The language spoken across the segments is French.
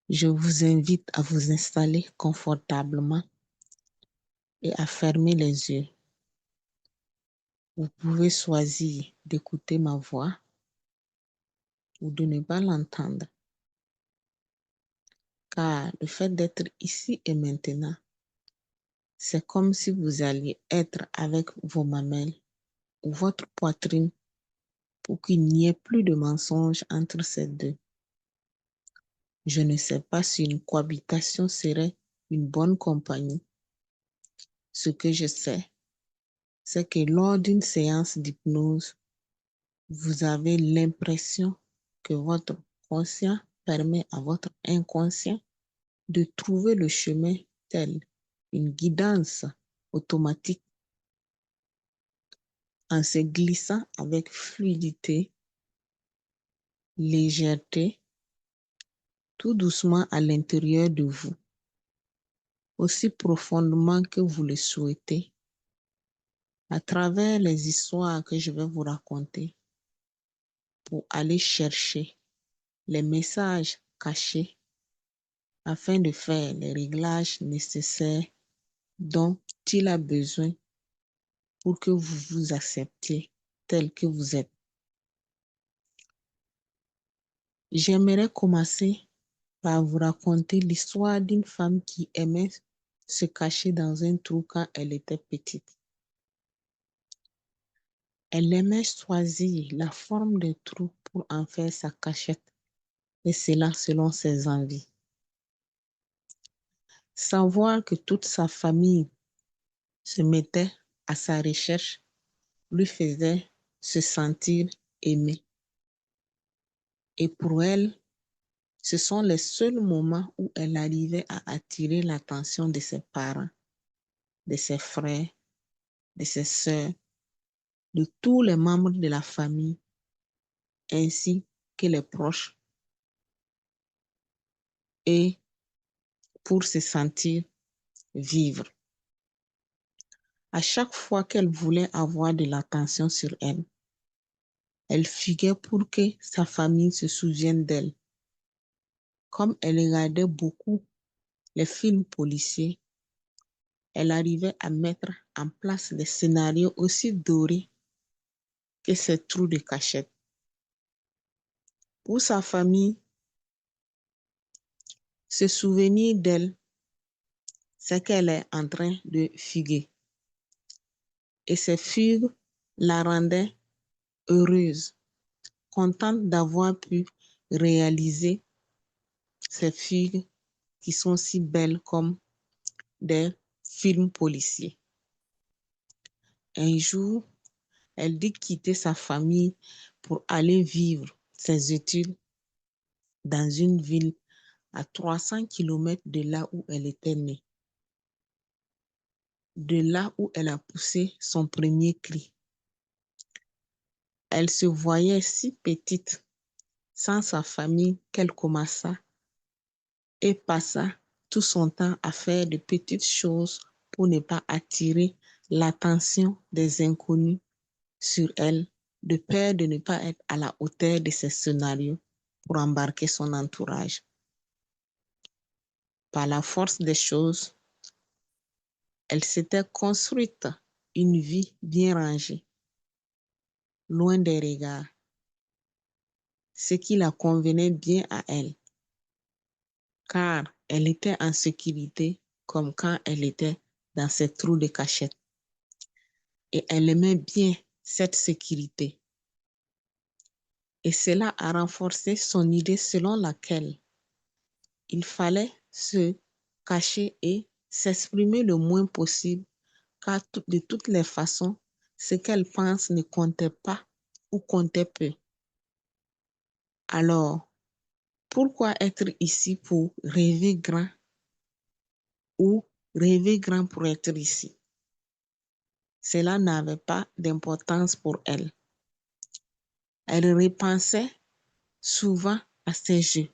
Je vous invite à vous installer confortablement et à fermer les yeux. Vous pouvez choisir d'écouter ma voix ou de ne pas l'entendre, car le fait d'être ici et maintenant, c'est comme si vous alliez être avec vos mamelles ou votre poitrine pour qu'il n'y ait plus de mensonges entre ces deux. Je ne sais pas si une cohabitation serait une bonne compagnie. Ce que je sais, c'est que lors d'une séance d'hypnose, vous avez l'impression que votre conscient permet à votre inconscient de trouver le chemin tel une guidance automatique en se glissant avec fluidité, légèreté, tout doucement à l'intérieur de vous, aussi profondément que vous le souhaitez, à travers les histoires que je vais vous raconter pour aller chercher les messages cachés afin de faire les réglages nécessaires dont il a besoin pour que vous vous acceptiez tel que vous êtes. J'aimerais commencer par vous raconter l'histoire d'une femme qui aimait se cacher dans un trou quand elle était petite. Elle aimait choisir la forme des trous pour en faire sa cachette, et cela selon ses envies. Savoir que toute sa famille se mettait à sa recherche lui faisait se sentir aimée. Et pour elle, ce sont les seuls moments où elle arrivait à attirer l'attention de ses parents, de ses frères, de ses sœurs, de tous les membres de la famille, ainsi que les proches, et pour se sentir vivre. À chaque fois qu'elle voulait avoir de l'attention sur elle, elle fuguait pour que sa famille se souvienne d'elle. Comme elle regardait beaucoup les films policiers, elle arrivait à mettre en place des scénarios aussi dorés que ces trous de cachette. Pour sa famille, se souvenir d'elle, c'est qu'elle est en train de fuguer. Et ces fugues la rendaient heureuse, contente d'avoir pu réaliser ces fugues qui sont si belles comme des films policiers. Un jour, elle dit quitter sa famille pour aller vivre ses études dans une ville à 300 kilomètres de là où elle était née, de là où elle a poussé son premier cri. Elle se voyait si petite, sans sa famille, qu'elle commença et passa tout son temps à faire de petites choses pour ne pas attirer l'attention des inconnus sur elle, de peur de ne pas être à la hauteur de ses scénarios pour embarquer son entourage. Par la force des choses, elle s'était construite une vie bien rangée, loin des regards, ce qui la convenait bien à elle, car elle était en sécurité comme quand elle était dans ses trous de cachette. Et elle aimait bien cette sécurité. Et cela a renforcé son idée selon laquelle il fallait se cacher et s'exprimer le moins possible, car de toutes les façons, ce qu'elle pense ne comptait pas ou comptait peu. Alors, pourquoi être ici pour rêver grand ou rêver grand pour être ici? Cela n'avait pas d'importance pour elle. Elle repensait souvent à ses jeux.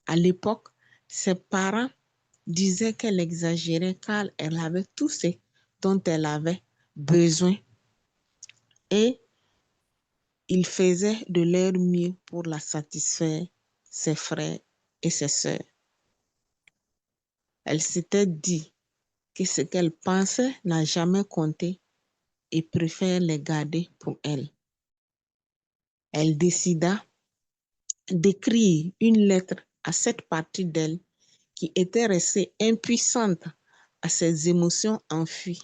À l'époque, ses parents disaient qu'elle exagérait car elle avait tout ce dont elle avait besoin et ils faisaient de leur mieux pour la satisfaire, ses frères et ses sœurs. Elle s'était dit que ce qu'elle pensait n'a jamais compté et préfère les garder pour elle. Elle décida d'écrire une lettre à cette partie d'elle qui était restée impuissante à ses émotions enfuies,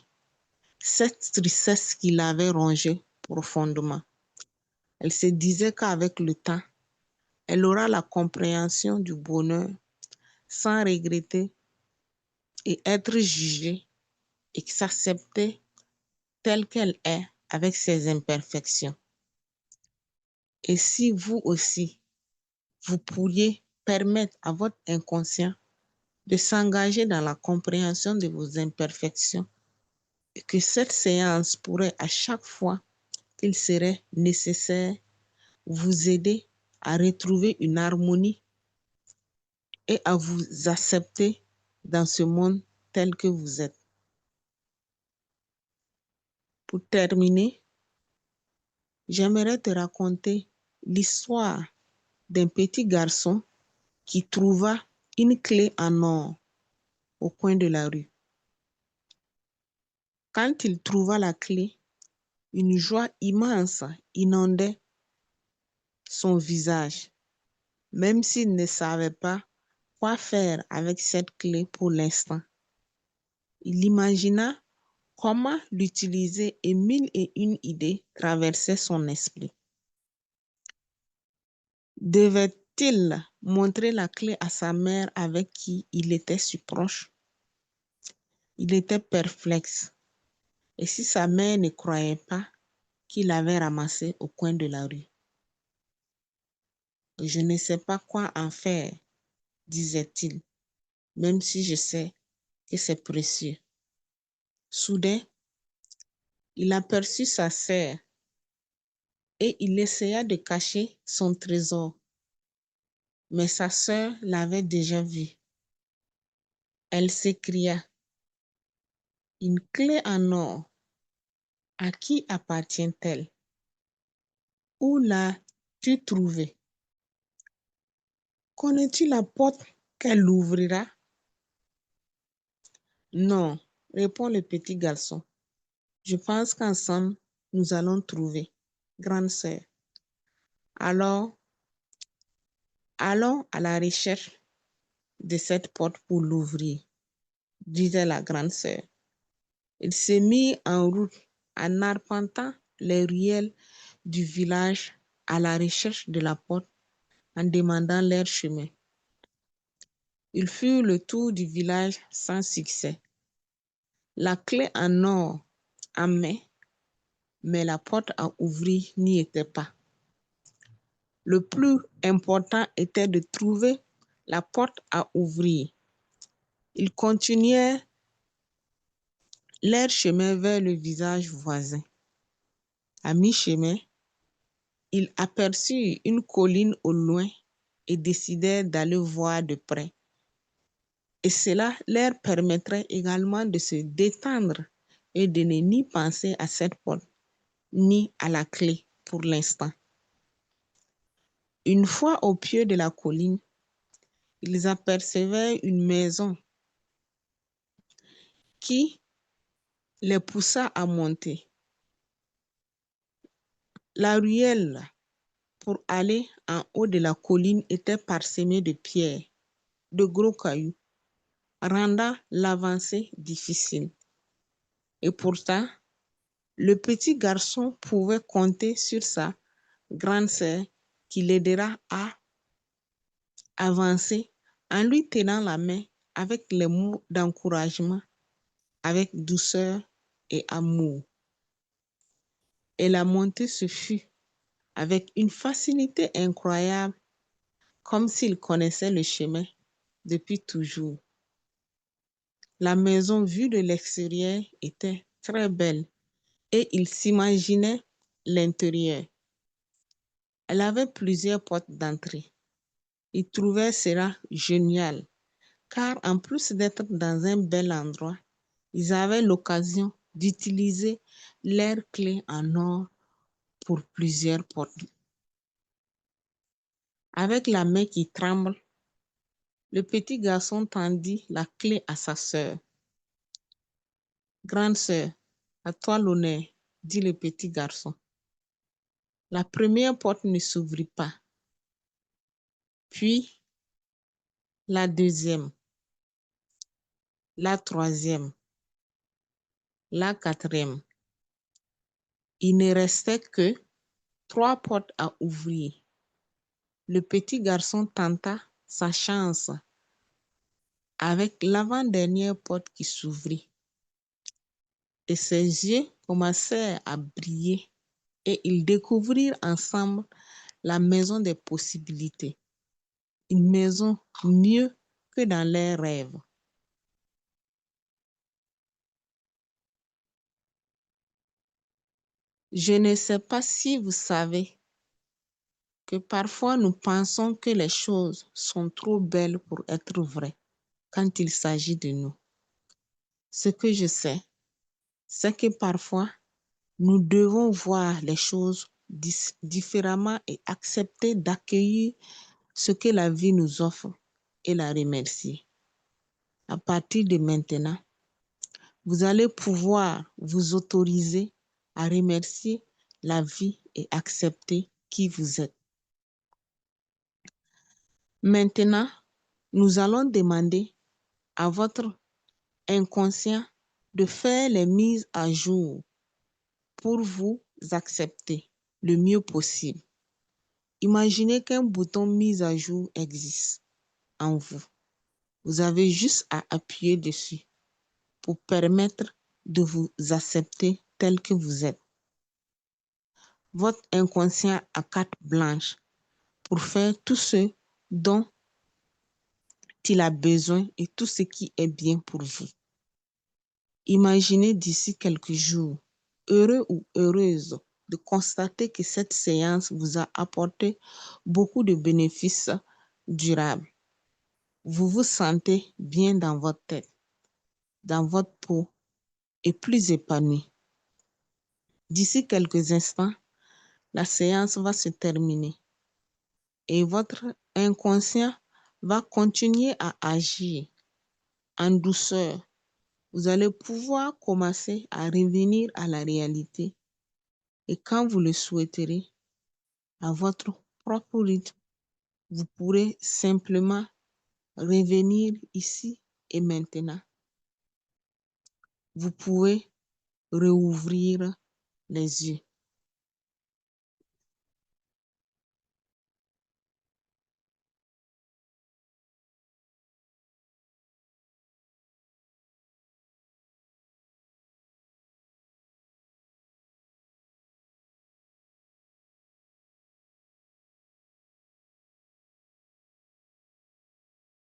cette tristesse qui l'avait rongée profondément. Elle se disait qu'avec le temps, elle aura la compréhension du bonheur sans regretter et être jugée et s'accepter telle qu'elle est avec ses imperfections. Et si vous aussi, vous pourriez permettre à votre inconscient de s'engager dans la compréhension de vos imperfections, et que cette séance pourrait à chaque fois qu'il serait nécessaire vous aider à retrouver une harmonie et à vous accepter dans ce monde tel que vous êtes. Pour terminer, j'aimerais te raconter l'histoire d'un petit garçon qui trouva une clé en or au coin de la rue. Quand il trouva la clé, une joie immense inondait son visage, même s'il ne savait pas quoi faire avec cette clé pour l'instant. Il imagina comment l'utiliser et mille et une idées traversaient son esprit. Devait-il montrer la clé à sa mère avec qui il était si proche? Il était perplexe. Et si sa mère ne croyait pas qu'il l'avait ramassé au coin de la rue? Je ne sais pas quoi en faire, disait-il, même si je sais que c'est précieux. Soudain, il aperçut sa sœur et il essaya de cacher son trésor. Mais sa sœur l'avait déjà vu. Elle s'écria, une clé en or, à qui appartient-elle? Où l'as-tu trouvée? Connais-tu la porte qu'elle ouvrira? Non, répond le petit garçon. Je pense qu'ensemble, nous allons trouver, grande sœur. Alors, allons à la recherche de cette porte pour l'ouvrir, disait la grande sœur. Il se mit en route en arpentant les ruelles du village à la recherche de la porte en demandant leur chemin. Ils firent le tour du village sans succès. La clé en or en main, mais la porte à ouvrir n'y était pas. Le plus important était de trouver la porte à ouvrir. Ils continuaient leur chemin vers le village voisin. À mi-chemin, ils aperçurent une colline au loin et décidèrent d'aller voir de près. Et cela leur permettrait également de se détendre et de ne ni penser à cette porte, ni à la clé pour l'instant. Une fois au pied de la colline, ils apercevaient une maison qui les poussa à monter. La ruelle pour aller en haut de la colline était parsemée de pierres, de gros cailloux, rendant l'avancée difficile. Et pourtant, le petit garçon pouvait compter sur sa grande sœur qui l'aidera à avancer en lui tenant la main avec les mots d'encouragement, avec douceur et amour. Et la montée se fut avec une facilité incroyable, comme s'il connaissait le chemin depuis toujours. La maison vue de l'extérieur était très belle et il s'imaginait l'intérieur. Elle avait plusieurs portes d'entrée. Il trouvait cela génial, car en plus d'être dans un bel endroit, ils avaient l'occasion d'utiliser leurs clés en or pour plusieurs portes. Avec la main qui tremble, Le petit garçon tendit la clé à sa sœur. Grande sœur, à toi l'honneur, dit le petit garçon. La première porte ne s'ouvrit pas. Puis, la deuxième, la troisième, la quatrième. Il ne restait que 3 portes à ouvrir. Le petit garçon tenta sa chance avec l'avant-dernière porte qui s'ouvrit. Et ses yeux commencèrent à briller et ils découvrirent ensemble la maison des possibilités. Une maison mieux que dans leurs rêves. Je ne sais pas si vous savez que parfois nous pensons que les choses sont trop belles pour être vraies quand il s'agit de nous. Ce que je sais, c'est que parfois nous devons voir les choses différemment et accepter d'accueillir ce que la vie nous offre et la remercier. À partir de maintenant, vous allez pouvoir vous autoriser à remercier la vie et accepter qui vous êtes. Maintenant, nous allons demander à votre inconscient de faire les mises à jour pour vous accepter le mieux possible. Imaginez qu'un bouton mise à jour existe en vous. Vous avez juste à appuyer dessus pour permettre de vous accepter tel que vous êtes. Votre inconscient a carte blanche pour faire tout ce dont il a besoin et tout ce qui est bien pour vous. Imaginez d'ici quelques jours, heureux ou heureuse, de constater que cette séance vous a apporté beaucoup de bénéfices durables. Vous vous sentez bien dans votre tête, dans votre peau et plus épanoui. D'ici quelques instants, la séance va se terminer et votre inconscient va continuer à agir en douceur. Vous allez pouvoir commencer à revenir à la réalité et quand vous le souhaiterez, à votre propre rythme, vous pourrez simplement revenir ici et maintenant. Vous pouvez rouvrir les yeux.